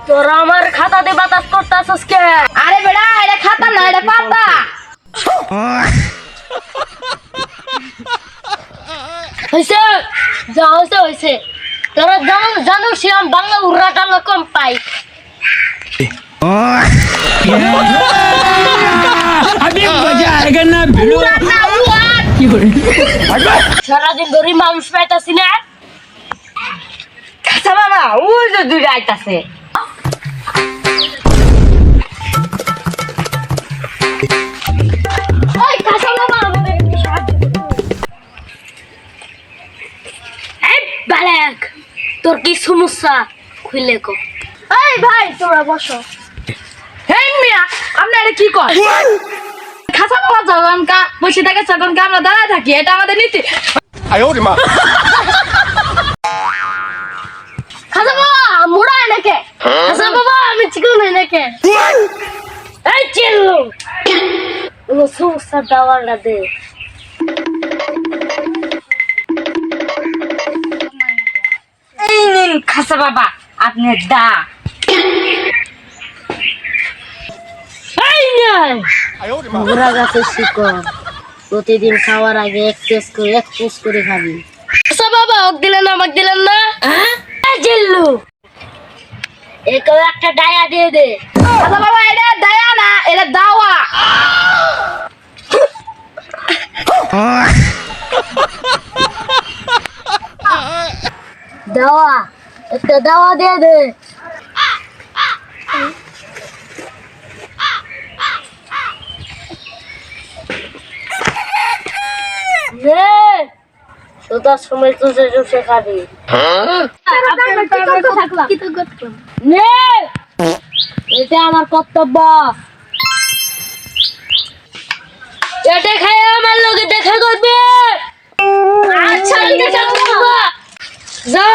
তোরা আমার খাতা দিয়ে বাতাস করতেছস কে? আরে বেড়া এটা খাতা না এটা পাতা। হইছে যা হইছে তোরা জানো শিয়াম বাংলা উড়াটা কম পাই। अभी मजा आएगा ना भिड़ो সারাদিন ধরে মানুষ পাইতাছি না। খাতা বাবা ওই যে দুই আইতাছে। ওই কাঁচা মামা আমাদের একটু সাহায্য করো। এই বালেক তোর কি সমস্যা খুলে কো। এই ভাই তোরা বসো। হেই মিয়া আপনারা কি কর? খাতা বাবা যখন কা বসে থাকে তখন কা আমরা দাঁড়ায় থাকি, এটা আমাদের নীতি। 哎呦我的妈！ খাজা বাবা মোড়া এনেকে খাজা বাবা আমি চিকন এনেকে এই চিল্লু ও সমস্যা দাওয়াটা দে। এই নিন খাসা বাবা আপনি দা। এই নাই 哎呦我的妈！ মোড়া গাছের শিকড় প্রতিদিন খাওয়ার আগে এক পুষ করে খাবি। খাজা বাবা ওক দিলেন না আমাকে দিলেন না। এই চিল্লু একে একটা ডায়া দিয়ে দে। খাসা বাবা এটা দায়া না এটা দাওয়া। দাওয়া একটা দাওয়া দিয়ে দে। নে তোতার সময় চুষে চুষে খাবি। নে এটা আমার কর্তব্য। এটা খাই আমার লোকে দেখা করবে। আচ্ছা ঠিক আছে যা।